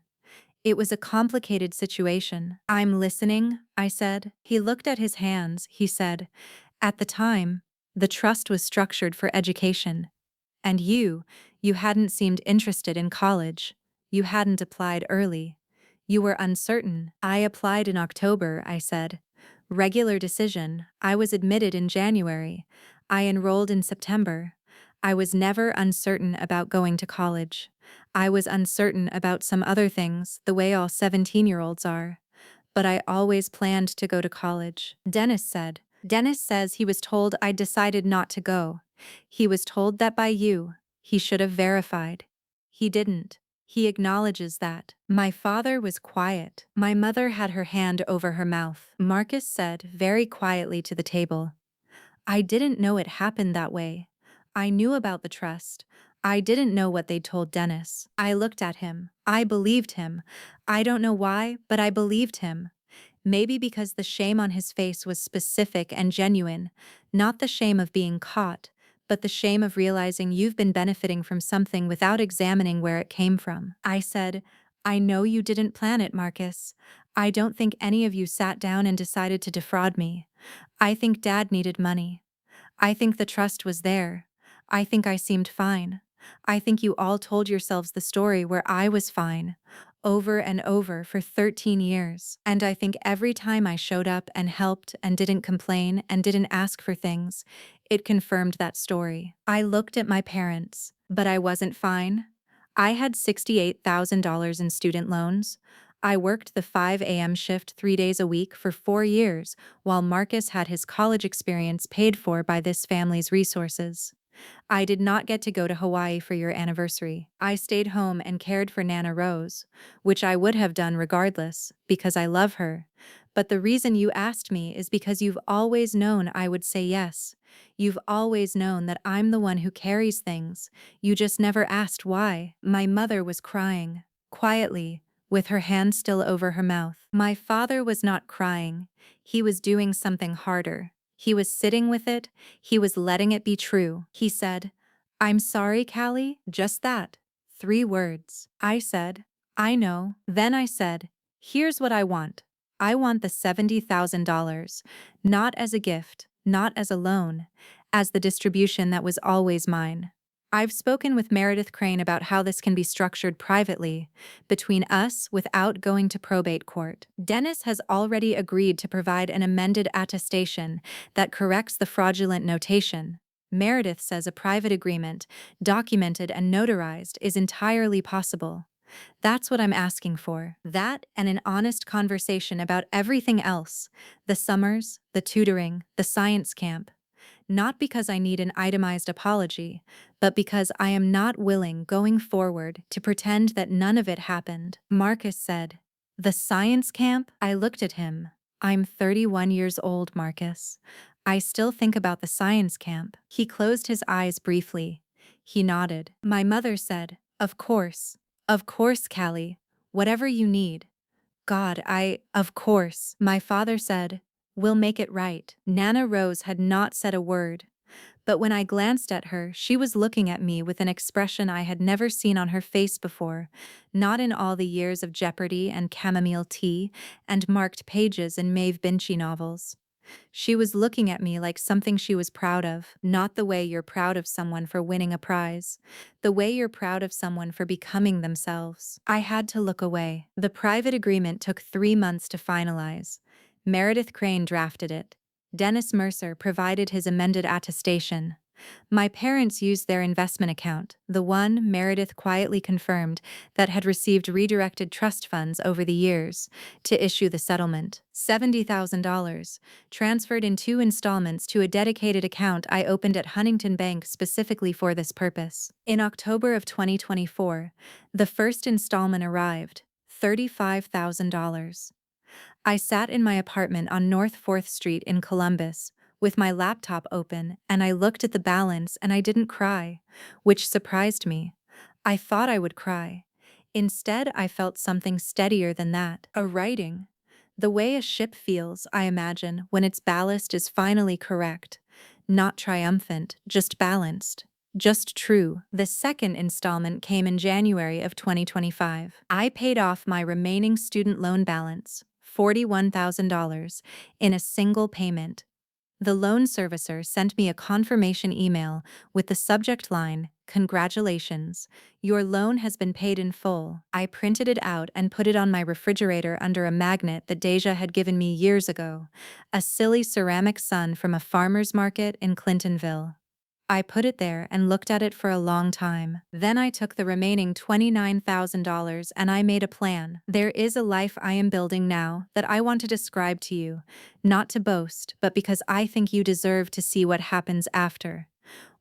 It was a complicated situation. I'm listening, I said. He looked at his hands, he said. At the time, the trust was structured for education. And you hadn't seemed interested in college. You hadn't applied early. You were uncertain. I applied in October, I said. Regular decision. I was admitted in January. I enrolled in September. I was never uncertain about going to college. I was uncertain about some other things, the way all 17-year-olds are. But I always planned to go to college. Dennis said. Dennis says he was told I'd decided not to go. He was told that by you. He should have verified. He didn't. He acknowledges that. My father was quiet. My mother had her hand over her mouth. Marcus said very quietly to the table, I didn't know it happened that way. I knew about the trust. I didn't know what they'd told Dennis. I looked at him. I believed him. I don't know why, but I believed him. Maybe because the shame on his face was specific and genuine, not the shame of being caught, but the shame of realizing you've been benefiting from something without examining where it came from. I said, I know you didn't plan it, Marcus. I don't think any of you sat down and decided to defraud me. I think Dad needed money. I think the trust was there. I think I seemed fine. I think you all told yourselves the story where I was fine, over and over for 13 years. And I think every time I showed up and helped and didn't complain and didn't ask for things, it confirmed that story. I looked at my parents, but I wasn't fine. I had $68,000 in student loans. I worked the 5 a.m. shift 3 days a week for 4 years, while Marcus had his college experience paid for by this family's resources. I did not get to go to Hawaii for your anniversary. I stayed home and cared for Nana Rose, which I would have done regardless, because I love her. But the reason you asked me is because you've always known I would say yes. You've always known that I'm the one who carries things. You just never asked why. My mother was crying, quietly, with her hand still over her mouth. My father was not crying. He was doing something harder. He was sitting with it. He was letting it be true. He said, I'm sorry, Callie, just that. 3 words. I said, I know. Then I said, here's what I want. I want the $70,000, not as a gift, not as a loan, as the distribution that was always mine. I've spoken with Meredith Crane about how this can be structured privately, between us without going to probate court. Dennis has already agreed to provide an amended attestation that corrects the fraudulent notation. Meredith says a private agreement, documented and notarized, is entirely possible. That's what I'm asking for. That and an honest conversation about everything else: the summers, the tutoring, the science camp. Not because I need an itemized apology, but because I am not willing, going forward, to pretend that none of it happened. Marcus said, "The science camp?" I looked at him. I'm 31 years old, Marcus. I still think about the science camp. He closed his eyes briefly. He nodded. My mother said, "Of course. Of course, Callie. Whatever you need." God, of course. My father said, "We'll make it right." Nana Rose had not said a word, but when I glanced at her, she was looking at me with an expression I had never seen on her face before, not in all the years of Jeopardy and chamomile tea and marked pages in Maeve Binchy novels. She was looking at me like something she was proud of, not the way you're proud of someone for winning a prize, the way you're proud of someone for becoming themselves. I had to look away. The private agreement took 3 months to finalize. Meredith Crane drafted it. Dennis Mercer provided his amended attestation. My parents used their investment account, the one Meredith quietly confirmed that had received redirected trust funds over the years, to issue the settlement. $70,000, transferred in 2 installments to a dedicated account I opened at Huntington Bank specifically for this purpose. In October of 2024, the first installment arrived, $35,000. I sat in my apartment on North 4th Street in Columbus, with my laptop open, and I looked at the balance and I didn't cry, which surprised me. I thought I would cry. Instead, I felt something steadier than that: a writing. The way a ship feels, I imagine, when its ballast is finally correct. Not triumphant, just balanced. Just true. The second installment came in January of 2025. I paid off my remaining student loan balance, $41,000, in a single payment. The loan servicer sent me a confirmation email with the subject line, "Congratulations, your loan has been paid in full." I printed it out and put it on my refrigerator under a magnet that Deja had given me years ago, a silly ceramic sun from a farmer's market in Clintonville. I put it there and looked at it for a long time. Then I took the remaining $29,000 and I made a plan. There is a life I am building now that I want to describe to you, not to boast, but because I think you deserve to see what happens after.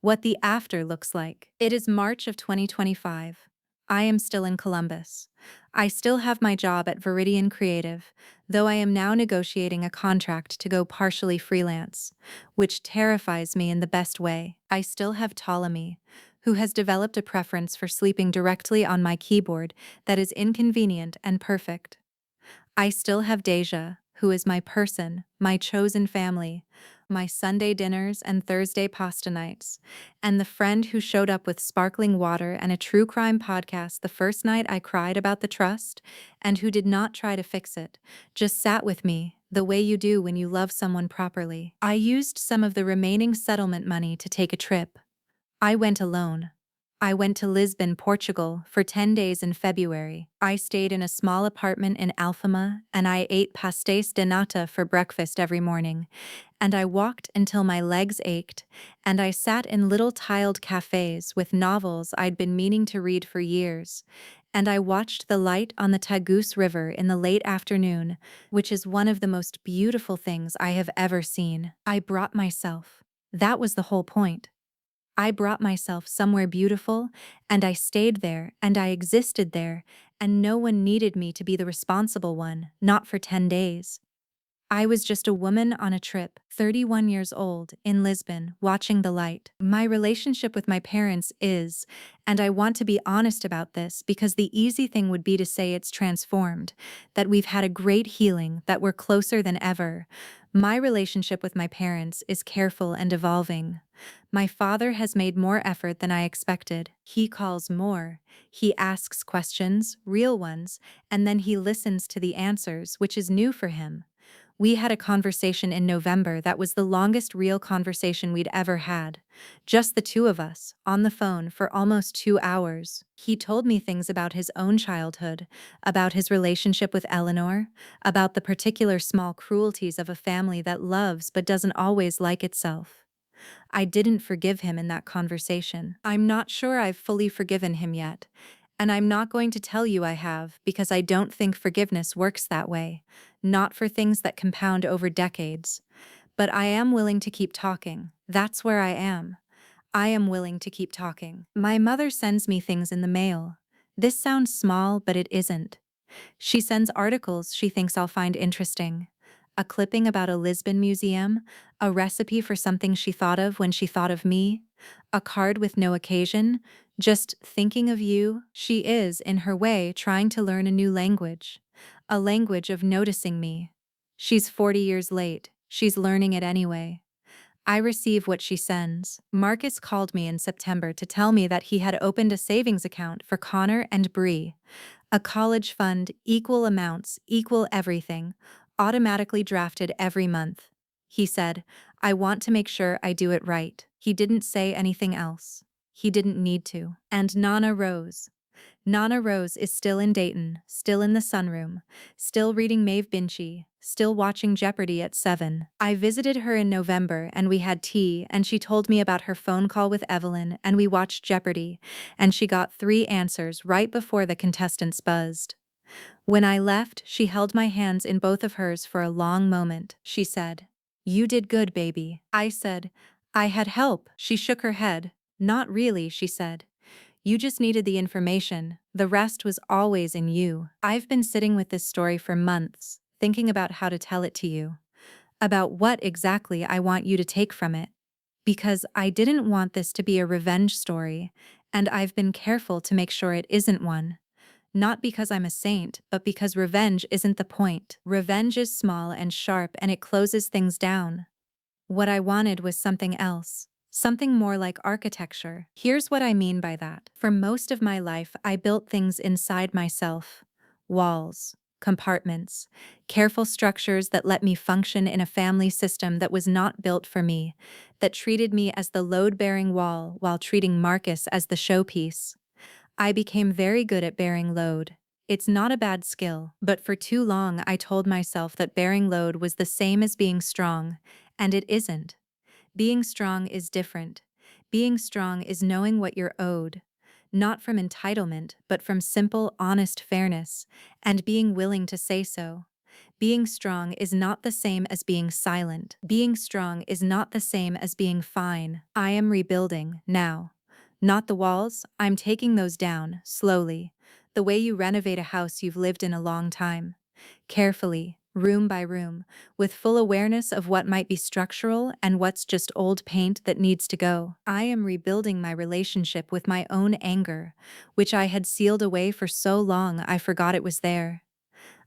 What the after looks like. It is March of 2025. I am still in Columbus. I still have my job at Veridian Creative, though I am now negotiating a contract to go partially freelance, which terrifies me in the best way. I still have Ptolemy, who has developed a preference for sleeping directly on my keyboard that is inconvenient and perfect. I still have Deja, who is my person, my chosen family, my Sunday dinners and Thursday pasta nights, and the friend who showed up with sparkling water and a true crime podcast the first night I cried about the trust, and who did not try to fix it, just sat with me, the way you do when you love someone properly. I used some of the remaining settlement money to take a trip. I went alone. I went to Lisbon, Portugal, for 10 days in February. I stayed in a small apartment in Alfama, and I ate pastéis de nata for breakfast every morning, and I walked until my legs ached, and I sat in little tiled cafes with novels I'd been meaning to read for years, and I watched the light on the Tagus River in the late afternoon, which is one of the most beautiful things I have ever seen. I brought myself. That was the whole point. I brought myself somewhere beautiful, and I stayed there, and I existed there, and no one needed me to be the responsible one, not for 10 days. I was just a woman on a trip, 31 years old, in Lisbon, watching the light. My relationship with my parents is, and I want to be honest about this because the easy thing would be to say it's transformed, that we've had a great healing, that we're closer than ever. My relationship with my parents is careful and evolving. My father has made more effort than I expected. He calls more. He asks questions, real ones, and then he listens to the answers, which is new for him. We had a conversation in November that was the longest real conversation we'd ever had. Just the two of us, on the phone for almost 2 hours. He told me things about his own childhood, about his relationship with Eleanor, about the particular small cruelties of a family that loves but doesn't always like itself. I didn't forgive him in that conversation. I'm not sure I've fully forgiven him yet. And I'm not going to tell you I have because I don't think forgiveness works that way, not for things that compound over decades. But I am willing to keep talking. That's where I am. I am willing to keep talking. My mother sends me things in the mail. This sounds small, but it isn't. She sends articles she thinks I'll find interesting. A clipping about a Lisbon museum, a recipe for something she thought of when she thought of me, a card with no occasion, just thinking of you. She is, in her way, trying to learn a new language. A language of noticing me. She's 40 years late. She's learning it anyway. I receive what she sends. Marcus called me in September to tell me that he had opened a savings account for Connor and Bree. A college fund, equal amounts, equal everything, automatically drafted every month. He said, I want to make sure I do it right. He didn't say anything else. He didn't need to. And Nana Rose. Nana Rose is still in Dayton, still in the sunroom, still reading Maeve Binchy, still watching Jeopardy at 7. I visited her in November and we had tea and she told me about her phone call with Evelyn and we watched Jeopardy and she got 3 answers right before the contestants buzzed. When I left, she held my hands in both of hers for a long moment. She said, "You did good, baby." I said, "I had help." She shook her head. "Not really," she said. "You just needed the information. The rest was always in you." I've been sitting with this story for months, thinking about how to tell it to you, about what exactly I want you to take from it. Because I didn't want this to be a revenge story, and I've been careful to make sure it isn't one. Not because I'm a saint, but because revenge isn't the point. Revenge is small and sharp and it closes things down. What I wanted was something else. Something more like architecture. Here's what I mean by that. For most of my life, I built things inside myself. Walls, compartments, careful structures that let me function in a family system that was not built for me, that treated me as the load-bearing wall while treating Marcus as the showpiece. I became very good at bearing load. It's not a bad skill, but for too long I told myself that bearing load was the same as being strong, and it isn't. Being strong is different. Being strong is knowing what you're owed, not from entitlement, but from simple, honest fairness, and being willing to say so. Being strong is not the same as being silent. Being strong is not the same as being fine. I am rebuilding, now. Not the walls, I'm taking those down, slowly. The way you renovate a house you've lived in a long time. Carefully, room by room, with full awareness of what might be structural and what's just old paint that needs to go. I am rebuilding my relationship with my own anger, which I had sealed away for so long I forgot it was there.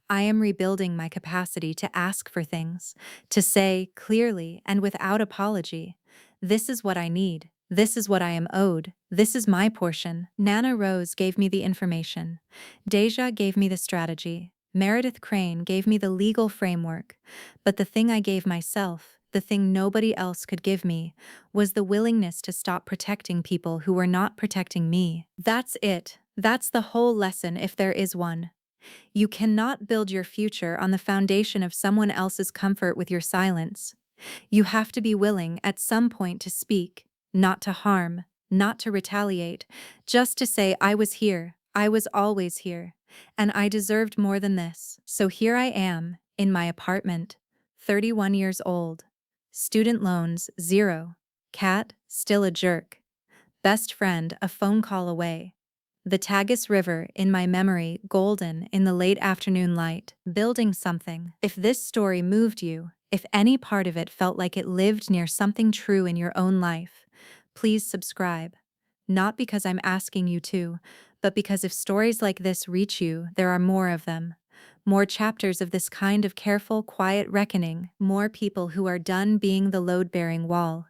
I am rebuilding my capacity to ask for things, to say clearly and without apology, this is what I need, this is what I am owed, this is my portion. Nana Rose gave me the information. Deja gave me the strategy. Meredith Crane gave me the legal framework. But the thing I gave myself, the thing nobody else could give me, was the willingness to stop protecting people who were not protecting me. That's it. That's the whole lesson if there is one. You cannot build your future on the foundation of someone else's comfort with your silence. You have to be willing at some point to speak, not to harm, not to retaliate, just to say I was here, I was always here, and I deserved more than this. So here I am, in my apartment, 31 years old. Student loans, 0. Cat, still a jerk. Best friend, a phone call away. The Tagus River in my memory, golden in the late afternoon light, building something. If this story moved you, if any part of it felt like it lived near something true in your own life, please subscribe. Not because I'm asking you to, but because if stories like this reach you, there are more of them. More chapters of this kind of careful, quiet reckoning, more people who are done being the load-bearing wall.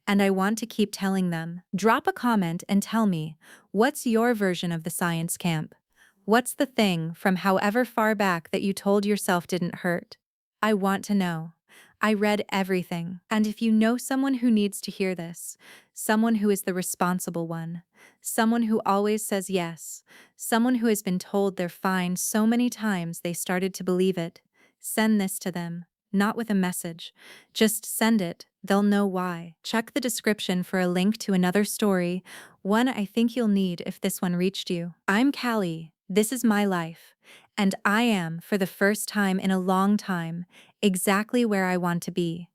And I want to keep telling them. Drop a comment and tell me, what's your version of the science camp? What's the thing from however far back that you told yourself didn't hurt? I want to know. I read everything, and if you know someone who needs to hear this, someone who is the responsible one, someone who always says yes, someone who has been told they're fine so many times they started to believe it, send this to them, not with a message. Just send it, they'll know why. Check the description for a link to another story, one I think you'll need if this one reached you. I'm Callie, this is my life, and I am, for the first time in a long time, exactly where I want to be.